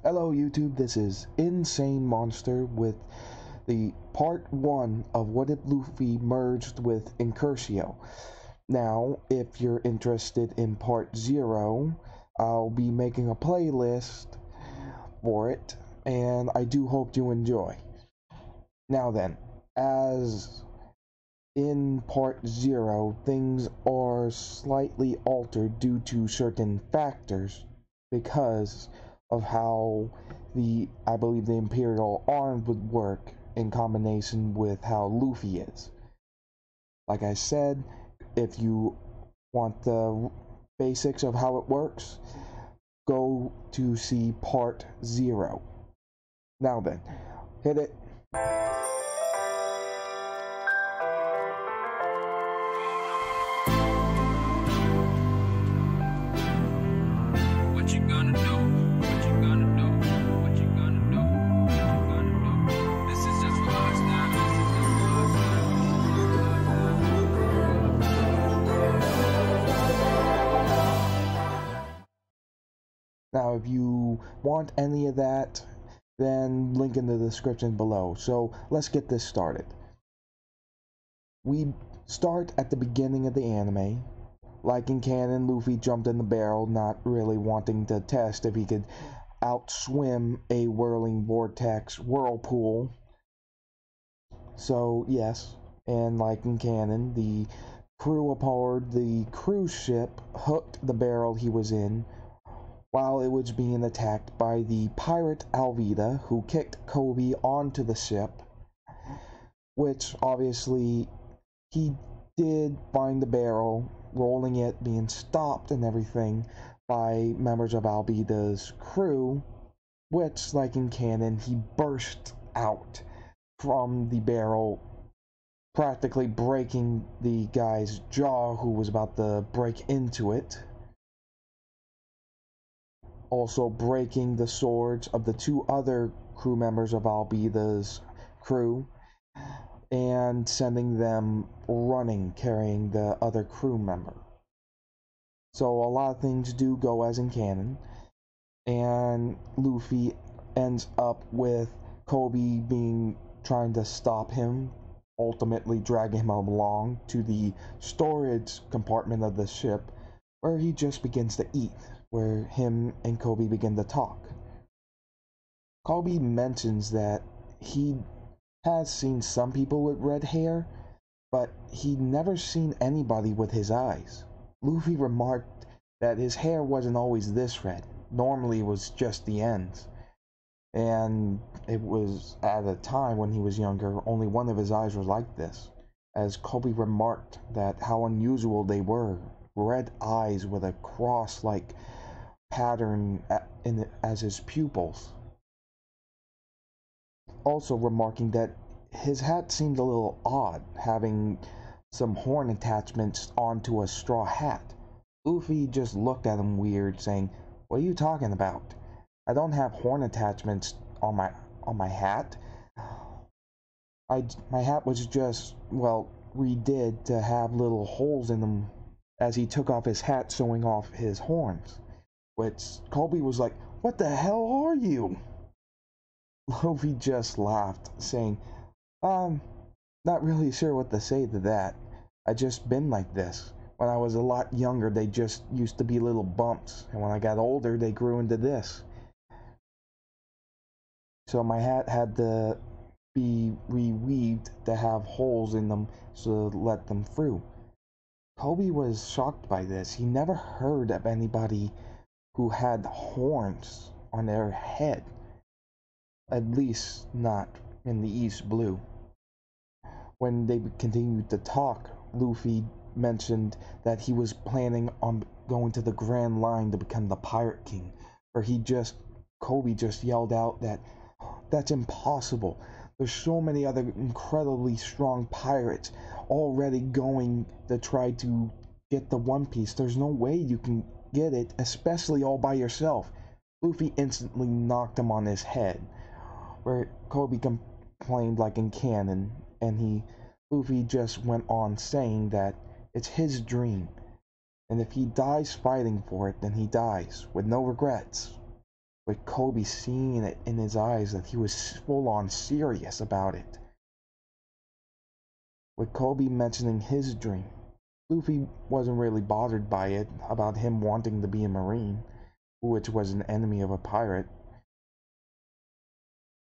Hello YouTube, this is Insane Monster with the part 1 of What If Luffy merged with Incursio. Now, if you're interested in part 0, I'll be making a playlist for it, and I do hope you enjoy. Now then, as in part 0, things are slightly altered due to certain factors because of how I believe the Imperial Arms would work in combination with how Luffy is. Like I said, if you want the basics of how it works, go to see part 0. Now then, hit it. Now, if you want any of that, then link in the description below. So let's get this started. We start at the beginning of the anime. Like in canon, Luffy jumped in the barrel, not really wanting to test if he could outswim a whirling vortex whirlpool. So yes, and like in canon, the crew aboard the cruise ship hooked the barrel he was in while it was being attacked by the pirate Alvida, who kicked Kobe onto the ship, which obviously he did find the barrel, rolling it, being stopped and everything by members of Alvida's crew, which, like in canon, he burst out from the barrel, practically breaking the guy's jaw who was about to break into it. Also breaking the swords of the 2 other crew members of Alvida's crew and sending them running, carrying the other crew member. So a lot of things do go as in canon, and Luffy ends up with Kobe trying to stop him, ultimately dragging him along to the storage compartment of the ship, where he just begins to eat, where him and Kobe begin to talk. Kobe mentions that he has seen some people with red hair, but he'd never seen anybody with his eyes. Luffy remarked that his hair wasn't always this red. Normally it was just the ends. And it was at a time when he was younger, only one of his eyes was like this, as Kobe remarked that how unusual they were. Red eyes with a cross-like pattern as his pupils. Also remarking that his hat seemed a little odd, having some horn attachments onto a straw hat. Luffy just looked at him weird, saying, "What are you talking about? I don't have horn attachments on my hat. My hat was just, well, redid to have little holes in them," as he took off his hat, showing off his horns. Which Kobe was like, "What the hell are you?" Luffy just laughed, saying, not really sure what to say to that. I just been like this. When I was a lot younger, they just used to be little bumps, and when I got older, they grew into this. So my hat had to be reweaved to have holes in them so to let them through. Kobe was shocked by this. He never heard of anybody who had horns on their head. At least not in the East Blue. When they continued to talk, Luffy mentioned that he was planning on going to the Grand Line to become the Pirate King, where Kobe just yelled out that that's impossible. There's so many other incredibly strong pirates already going to try to get the One Piece. There's no way you can get it, especially all by yourself. Luffy instantly knocked him on his head, where Kobe complained like in canon, and Luffy just went on saying that it's his dream, and if he dies fighting for it, then he dies with no regrets. with Kobe seeing it in his eyes that he was full on serious about it. With Kobe mentioning his dream, Luffy wasn't really bothered by it, about him wanting to be a Marine, which was an enemy of a pirate,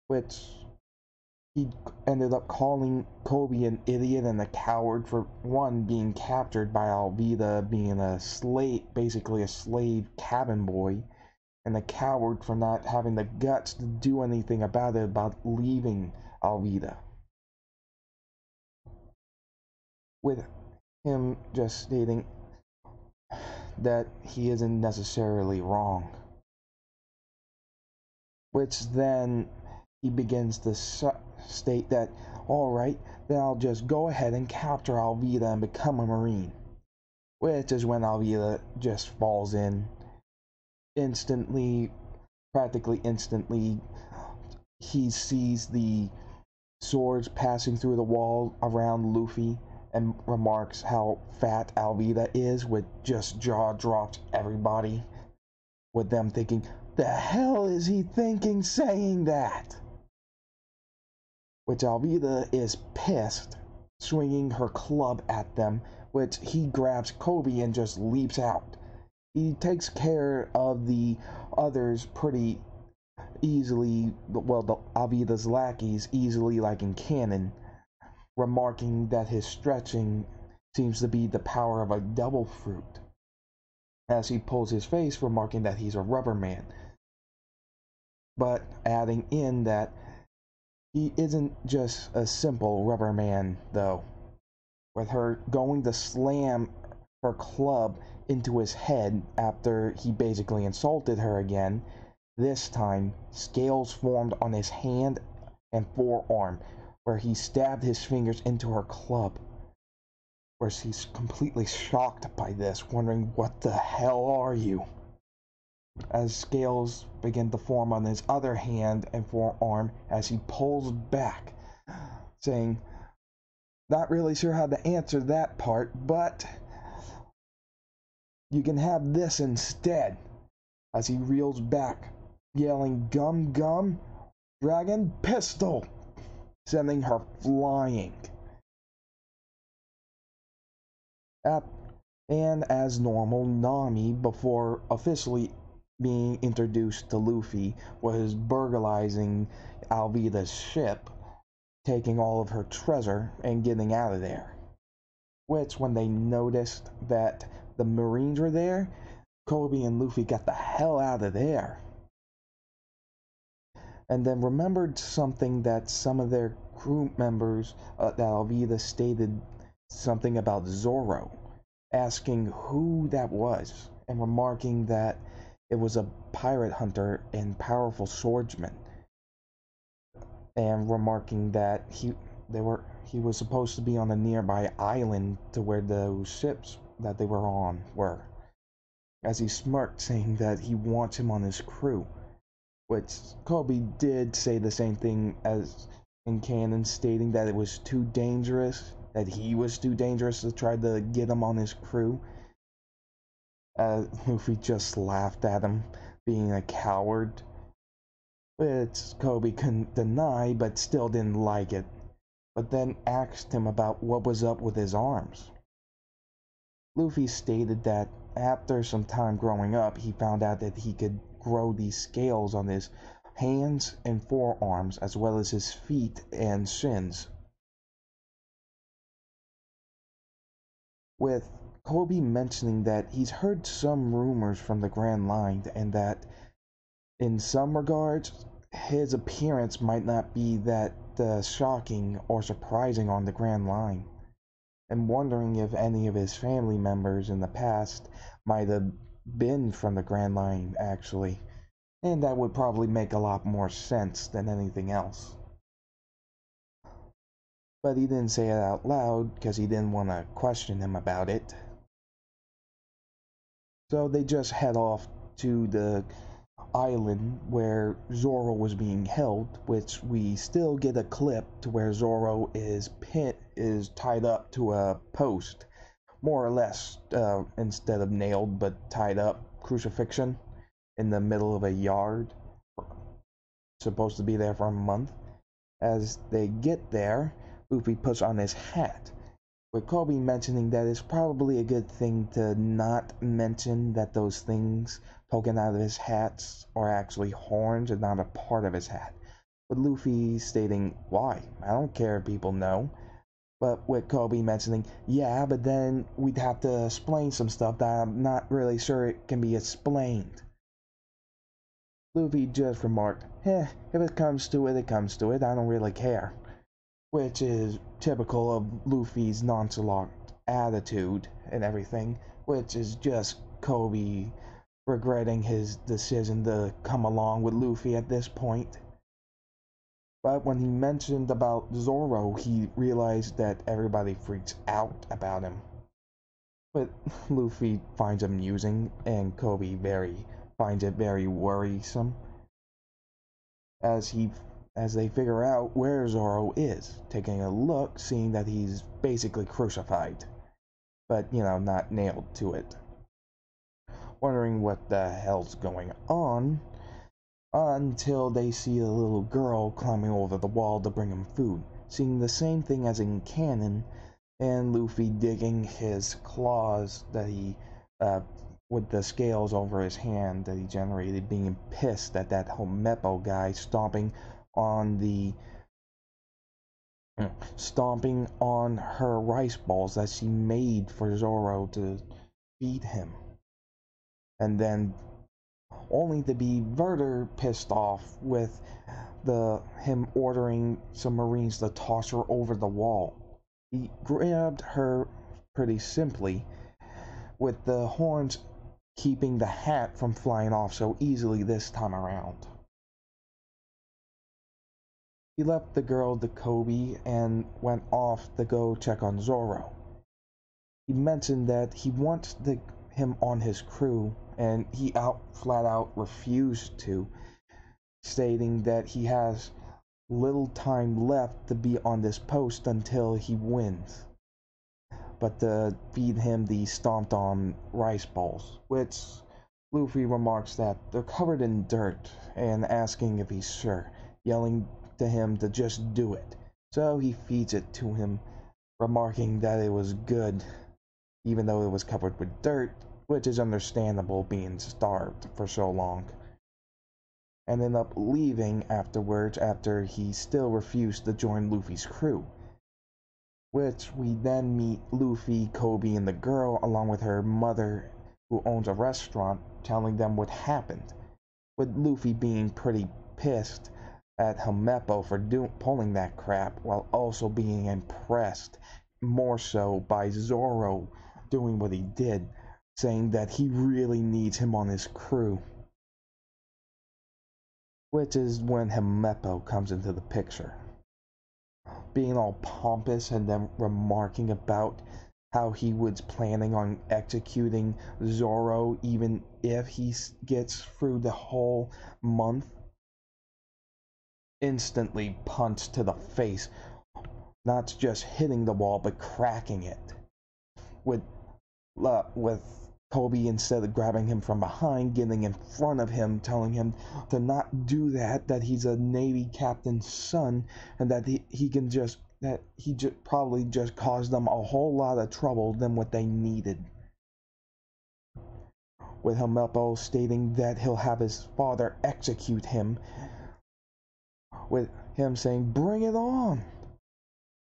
which he ended up calling Kobe an idiot and a coward for one, being captured by Alvida, being a slave, basically a slave cabin boy, and a coward for not having the guts to do anything about it, about leaving Alvida. With him just stating that he isn't necessarily wrong. Which then he begins to state that, alright, then I'll just go ahead and capture Alvida and become a Marine. Which is when Alvida just falls in instantly, practically instantly. He sees the swords passing through the wall around Luffy and remarks how fat Alvida is, with just jaw dropped everybody, with them thinking, the hell is he thinking saying that? Which Alvida is pissed, swinging her club at them, which he grabs Kobe and just leaps out. He takes care of the others pretty easily, well, the Alvida's lackeys easily, like in canon, remarking that his stretching seems to be the power of a devil fruit, as he pulls his face, remarking that he's a rubber man, but adding in that he isn't just a simple rubber man, though, with her going to slam her club into his head after he basically insulted her again. This time, scales formed on his hand and forearm, where he stabbed his fingers into her club, where she's completely shocked by this, wondering, what the hell are you? As scales begin to form on his other hand and forearm as he pulls back, saying, not really sure how to answer that part, but you can have this instead, as he reels back, yelling, gum gum, dragon pistol, sending her flying. And as normal, Nami, before officially being introduced to Luffy, was burglarizing Alvida's ship, taking all of her treasure and getting out of there. Which, when they noticed that the Marines were there, Kobe and Luffy got the hell out of there. And then remembered something that some of their crew members, that Alvida stated something about Zoro, asking who that was, and remarking that it was a pirate hunter and powerful swordsman, and remarking that he was supposed to be on a nearby island to where those ships that they were on were, as he smirked, saying that he wants him on his crew, which Kobe did say the same thing as in canon, stating that it was too dangerous, that he was too dangerous to try to get him on his crew. Luffy just laughed at him, being a coward, which Kobe couldn't deny, but still didn't like it, but then asked him about what was up with his arms. Luffy stated that after some time growing up, he found out that he could grow these scales on his hands and forearms, as well as his feet and shins. With Kobe mentioning that he's heard some rumors from the Grand Line, and that in some regards his appearance might not be that shocking or surprising on the Grand Line, and wondering if any of his family members in the past might have been from the Grand Line actually, and that would probably make a lot more sense than anything else. But he didn't say it out loud because he didn't want to question him about it. So they just head off to the island where Zoro was being held, which we still get a clip to where Zoro is tied up to a post, more or less, instead of nailed, but tied up, crucifixion, in the middle of a yard. supposed to be there for a month. As they get there, Luffy puts on his hat, with Kobe mentioning that it's probably a good thing to not mention that those things poking out of his hats are actually horns and not a part of his hat. With Luffy stating, why? I don't care if people know. But with Kobe mentioning, yeah, but then we'd have to explain some stuff that I'm not really sure it can be explained. Luffy just remarked, if it comes to it, it comes to it, I don't really care. Which is typical of Luffy's nonchalant attitude and everything, which is just Kobe regretting his decision to come along with Luffy at this point. But when he mentioned about Zoro, he realized that everybody freaks out about him. But Luffy finds him amusing, and Kobe finds it very worrisome as they figure out where Zoro is, taking a look, seeing that he's basically crucified, but not nailed to it. Wondering what the hell's going on, until they see a little girl climbing over the wall to bring him food, seeing the same thing as in canon, and Luffy digging his claws that he, with the scales over his hand that he generated, being pissed at that Homepo guy stomping on her rice balls that she made for Zoro to feed him. And then only to be further pissed off with him ordering some Marines to toss her over the wall. He grabbed her pretty simply, with the horns keeping the hat from flying off so easily this time around. He left the girl to Kobe and went off to go check on Zoro. He mentioned that he wants him on his crew, and he flat out refused to, stating that he has little time left to be on this post until he wins, but to feed him the stomped on rice balls, which Luffy remarks that they're covered in dirt, and asking if he's sure, yelling to him to just do it. So he feeds it to him, remarking that it was good, even though it was covered with dirt, which is understandable being starved for so long. Ended up leaving afterwards after he still refused to join Luffy's crew. Which we then meet Luffy, Kobe, and the girl along with her mother, who owns a restaurant, telling them what happened, with Luffy being pretty pissed at Homepo for pulling that crap, while also being impressed more so by Zoro doing what he did, saying that he really needs him on his crew. Which is when Homepo comes into the picture, being all pompous and then remarking about how he was planning on executing Zoro even if he gets through the whole month. Instantly punched to the face, not just hitting the wall but cracking it, with Kobe, instead of grabbing him from behind, getting in front of him, telling him to not do that, that he's a Navy captain's son, and that he probably just caused them a whole lot of trouble than what they needed. With Homepo stating that he'll have his father execute him, with him saying, "Bring it on!"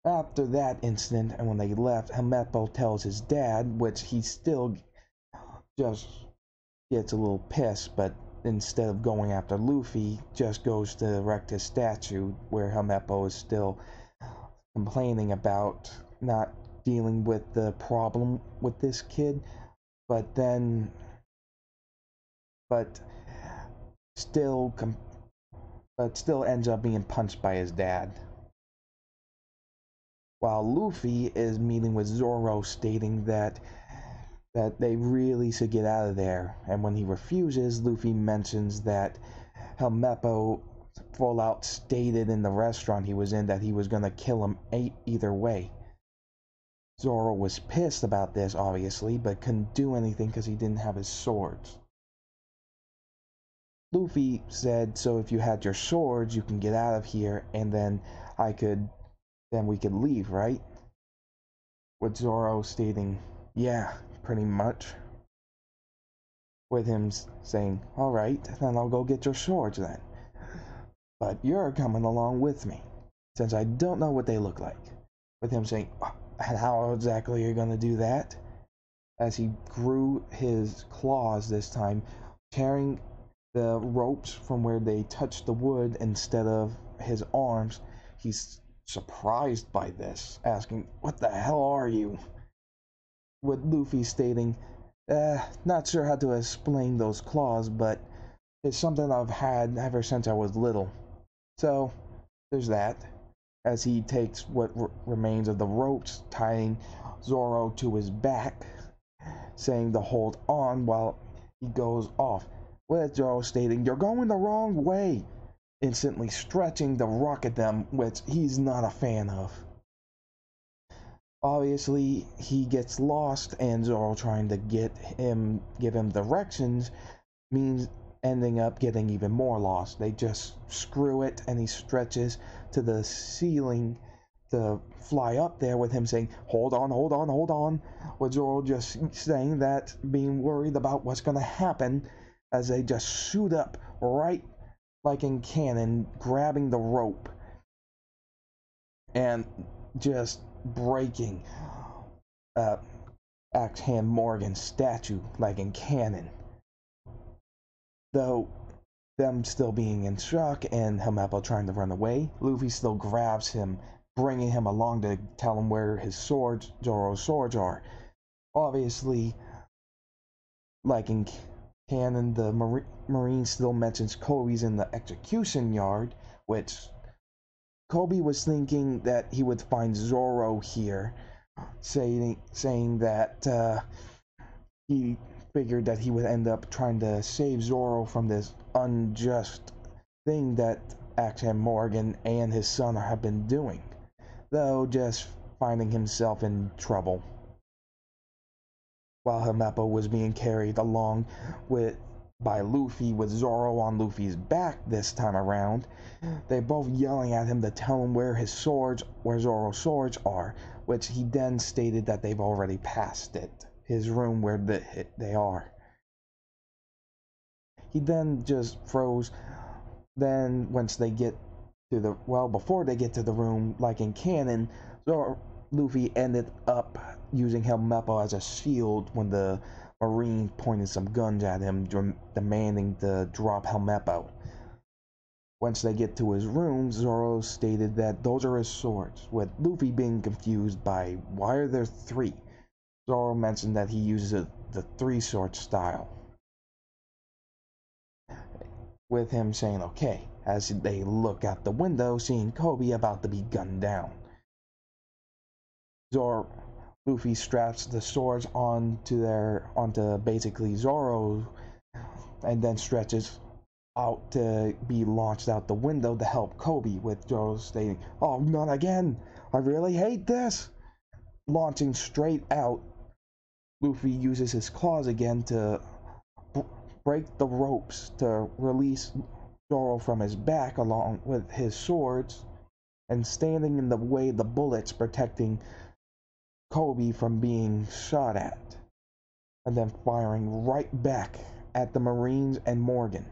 After that incident, and when they left, Homepo tells his dad, which he still just gets a little pissed, but instead of going after Luffy, just goes to erect his statue, where Homepo is still complaining about not dealing with the problem with this kid, but still ends up being punched by his dad. While Luffy is meeting with Zoro, stating that they really should get out of there, and when he refuses, Luffy mentions that Homepo full out stated in the restaurant he was in that he was going to kill him either way. Zoro was pissed about this, obviously, but couldn't do anything because he didn't have his swords. Luffy said, so if you had your swords, you can get out of here, and then we could leave, right? With Zoro stating, yeah, pretty much. With him saying, alright, then I'll go get your swords then. But you're coming along with me, since I don't know what they look like. With him saying, and how exactly are you going to do that? As he grew his claws this time, tearing the ropes from where they touched the wood instead of his arms. He's surprised by this, asking, what the hell are you? With Luffy stating, not sure how to explain those claws, but it's something I've had ever since I was little. So, there's that. As he takes what remains of the ropes, tying Zoro to his back, saying to hold on while he goes off. With Zoro stating, you're going the wrong way, instantly stretching to rock at them, which he's not a fan of. Obviously, he gets lost, and Zoro trying to give him directions means ending up getting even more lost. They just screw it, and he stretches to the ceiling to fly up there, with him saying, hold on, hold on, hold on. With Zoro just saying that, being worried about what's going to happen, as they just shoot up right like in cannon, grabbing the rope and just breaking Axe Hand Morgan's statue like in cannon. Though them still being in shock and Helmeppo trying to run away, Luffy still grabs him, bringing him along to tell him where his swords, Zoro's swords, are. Obviously, like in canon, the Marine still mentions Kobe's in the execution yard, which Kobe was thinking that he would find Zoro here, saying that he figured that he would end up trying to save Zoro from this unjust thing that Axe Morgan and his son have been doing, though just finding himself in trouble. While Helmeppo was being carried along by Luffy, with Zoro on Luffy's back this time around, they both yelling at him to tell him where Zoro's swords are, which he then stated that they've already passed it, his room where they are. He then just froze. Then once they get to before they get to the room, like in canon, Luffy ended up using Helmeppo as a shield when the Marine pointed some guns at him, demanding to drop Helmeppo. Once they get to his room, Zoro stated that those are his swords, with Luffy being confused by why are there three. Zoro mentioned that he uses the three-sword style, with him saying okay, as they look out the window, seeing Kobe about to be gunned down. Luffy straps the swords onto basically Zoro, and then stretches out to be launched out the window to help Kobe, with Zoro stating, oh, not again, I really hate this. Launching straight out, Luffy uses his claws again to break the ropes to release Zoro from his back along with his swords, and standing in the way of the bullets, protecting Kobe from being shot at, and then firing right back at the Marines and Morgan,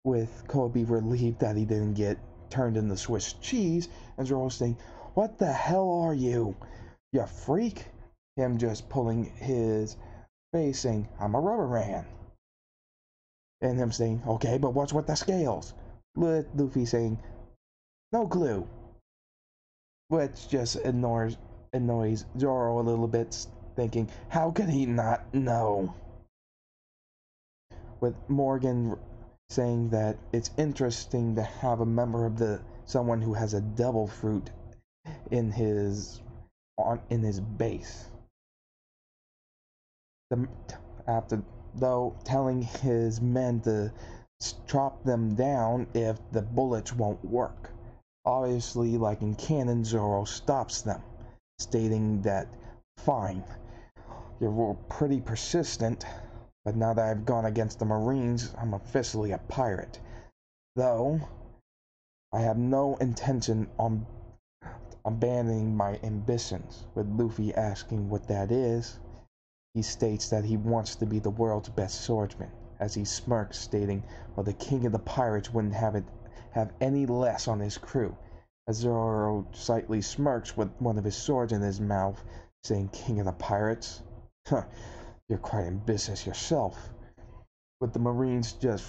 with Kobe relieved that he didn't get turned into Swiss cheese, and Zoro saying, what the hell are you? You freak? Him just pulling his face saying, I'm a rubber man. And him saying, okay, but what's with the scales? With Luffy saying, no clue. Which just annoys Zoro a little bit, thinking, how could he not know? With Morgan saying that it's interesting to have a member of someone who has a devil fruit in his base. After telling his men to chop them down if the bullets won't work. Obviously, like in canon, Zoro stops them, stating that, fine, you're pretty persistent, But now that I've gone against the Marines, I'm officially a pirate. Though, I have no intention on abandoning my ambitions. With Luffy asking what that is, he states that he wants to be the world's best swordsman, as he smirks, stating, well, the king of the pirates wouldn't have any less on his crew. As Zoro slightly smirks with one of his swords in his mouth, saying, king of the pirates? Huh, you're quite ambitious yourself. With the Marines just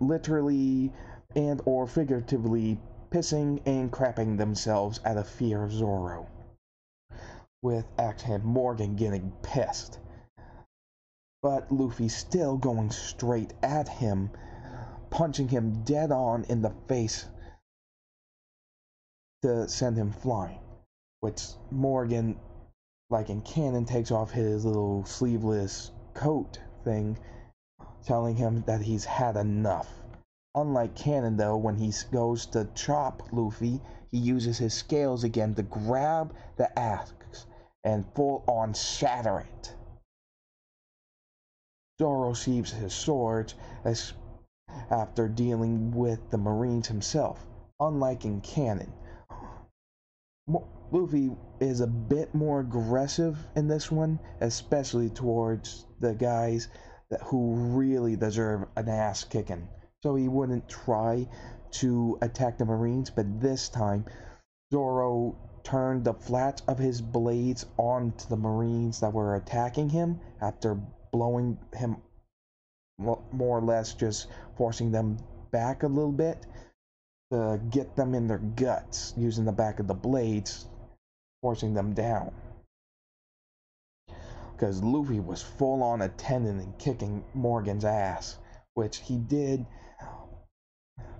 literally and or figuratively pissing and crapping themselves out of fear of Zoro, with Axe-Hand Morgan getting pissed. But Luffy still going straight at him, punching him dead on in the face to send him flying, which Morgan, like in canon, takes off his little sleeveless coat thing, telling him that he's had enough. Unlike canon, though, when he goes to chop Luffy, he uses his scales again to grab the axe and full-on shatter it. Zoro sheathes his sword after dealing with the Marines himself. Unlike in canon, Luffy is a bit more aggressive in this one, especially towards the guys who really deserve an ass kicking. So he wouldn't try to attack the Marines, but this time Zoro turned the flats of his blades onto the Marines that were attacking him after blowing him, more or less just forcing them back a little bit to get them in their guts, using the back of the blades, forcing them down. Because Luffy was full on attending and kicking Morgan's ass, which he did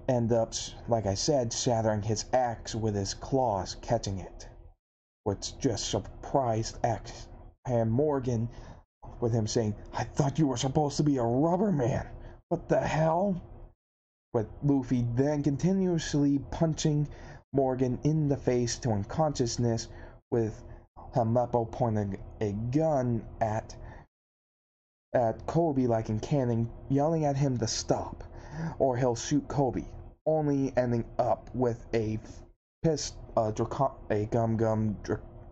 end up, like I said, shattering his axe with his claws, catching it, which just surprised Axe-Hand Morgan, with him saying, I thought you were supposed to be a rubber man. What the hell? With Luffy then continuously punching Morgan in the face to unconsciousness, with Helmeppo pointing a gun at Kobe like in canon, yelling at him to stop, or he'll shoot Kobe, only ending up with a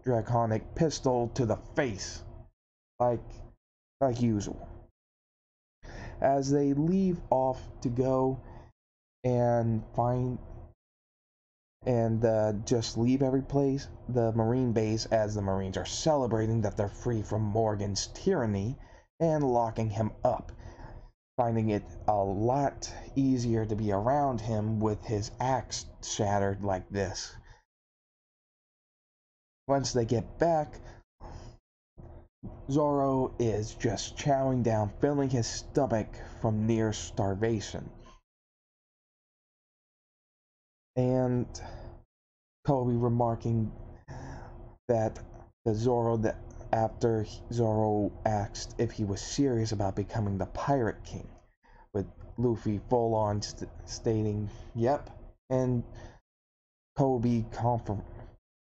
draconic pistol to the face, like usual. As they leave off to go and just leave every place, the Marine base, as the Marines are celebrating that they're free from Morgan's tyranny and locking him up, finding it a lot easier to be around him with his axe shattered like this. Once they get back, Zoro is just chowing down, filling his stomach from near starvation. And Kobe remarking that after Zoro asked if he was serious about becoming the Pirate King, with Luffy full on stating, yep, and Kobe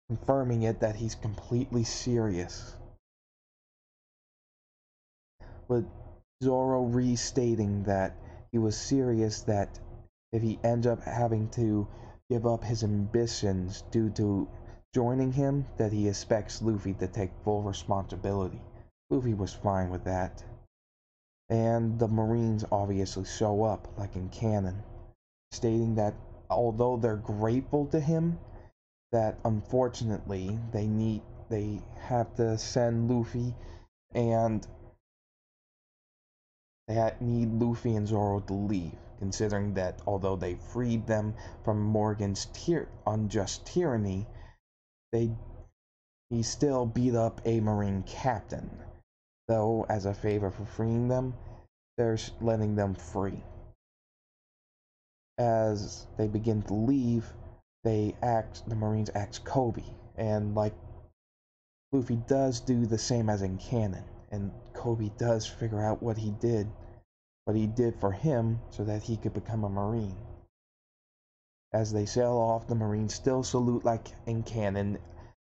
confirming it that he's completely serious, with Zoro restating that he was serious, that if he ends up having to give up his ambitions due to joining him, that he expects Luffy to take full responsibility. Luffy was fine with that. And the Marines obviously show up, like in canon, stating that although they're grateful to him, that unfortunately they have to send Luffy, and they need Luffy and Zoro to leave, considering that although they freed them from Morgan's unjust tyranny, he still beat up a Marine captain. Though, as a favor for freeing them, they're letting them free. As they begin to leave, the Marines ask Kobe, and like Luffy does do the same as in canon, and Kobe does figure out what he did for him so that he could become a Marine. As they sail off, the Marines still salute like in canon,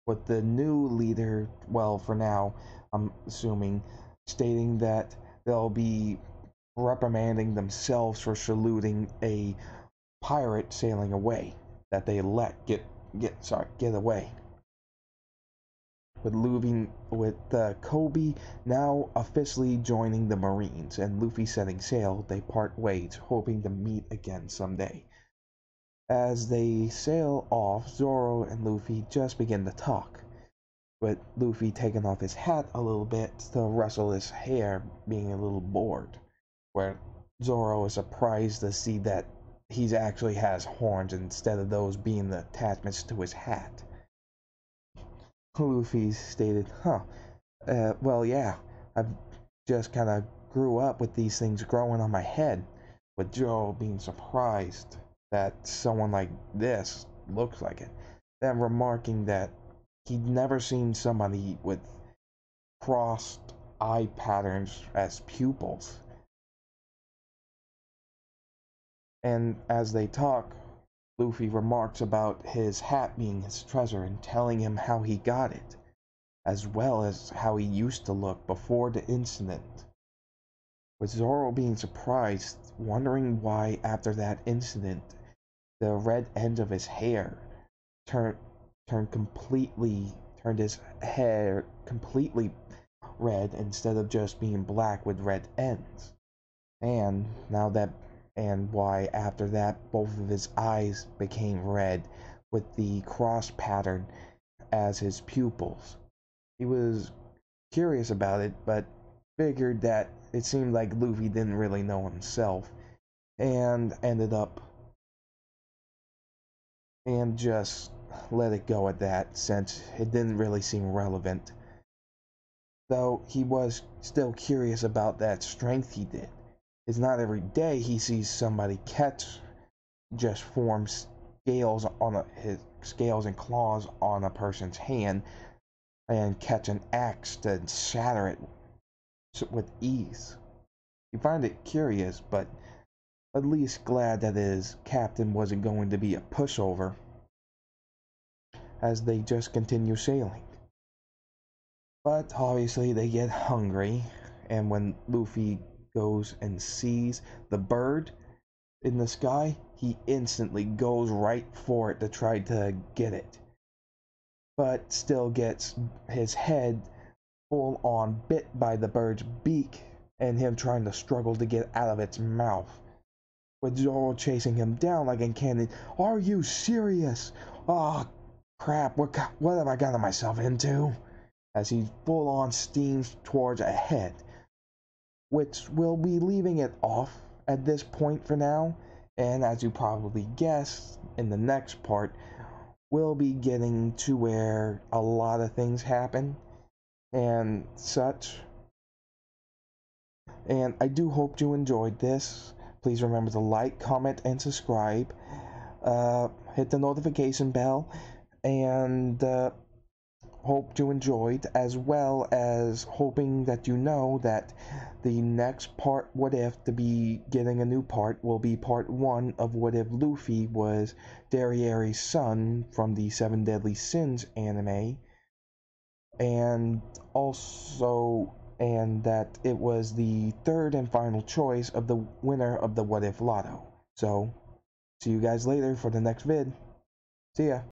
with the new leader, well, for now, I'm assuming, stating that they'll be reprimanding themselves for saluting a pirate sailing away that they let get away. With Kobe now officially joining the Marines and Luffy setting sail, they part ways, hoping to meet again someday. As they sail off, Zoro and Luffy just begin to talk, with Luffy taking off his hat a little bit to rustle his hair, being a little bored, where Zoro is surprised to see that he actually has horns instead of those being the attachments to his hat. Luffy stated, well, yeah, I've just kind of grew up with these things growing on my head, with Joe being surprised that someone like this looks like it, then remarking that he'd never seen somebody with crossed eye patterns as pupils. And as they talk, Luffy remarks about his hat being his treasure and telling him how he got it, as well as how he used to look before the incident, with Zoro being surprised, wondering why after that incident the red end of his hair turned his hair completely red instead of just being black with red ends. And why after that both of his eyes became red with the cross pattern as his pupils. He was curious about it, but figured that it seemed like Luffy didn't really know himself, and ended up and just let it go at that, since it didn't really seem relevant. Though he was still curious about that strength he did. It's not every day he sees somebody catch just form his scales and claws on a person's hand and catch an axe to shatter it with ease. You find it curious, but at least glad that his captain wasn't going to be a pushover, as they just continue sailing. But obviously they get hungry, and when Luffy goes and sees the bird in the sky, he instantly goes right for it to try to get it, but still gets his head full on bit by the bird's beak, and him trying to struggle to get out of its mouth, with Zoro chasing him down like a cannon. Are you serious? Oh crap, what have I gotten myself into? As he full on steams towards a head, which will be leaving it off at this point for now. And as you probably guessed, in the next part, we'll be getting to where a lot of things happen and such. And I do hope you enjoyed this. Please remember to like, comment, and subscribe. Hit the notification bell, and hope you enjoyed, as well as hoping that you know that the next part, What If, to be getting a new part, will be part 1 of What If Luffy was Derriere's son from the Seven Deadly Sins anime, and that it was the third and final choice of the winner of the What If Lotto. So, see you guys later for the next vid. See ya.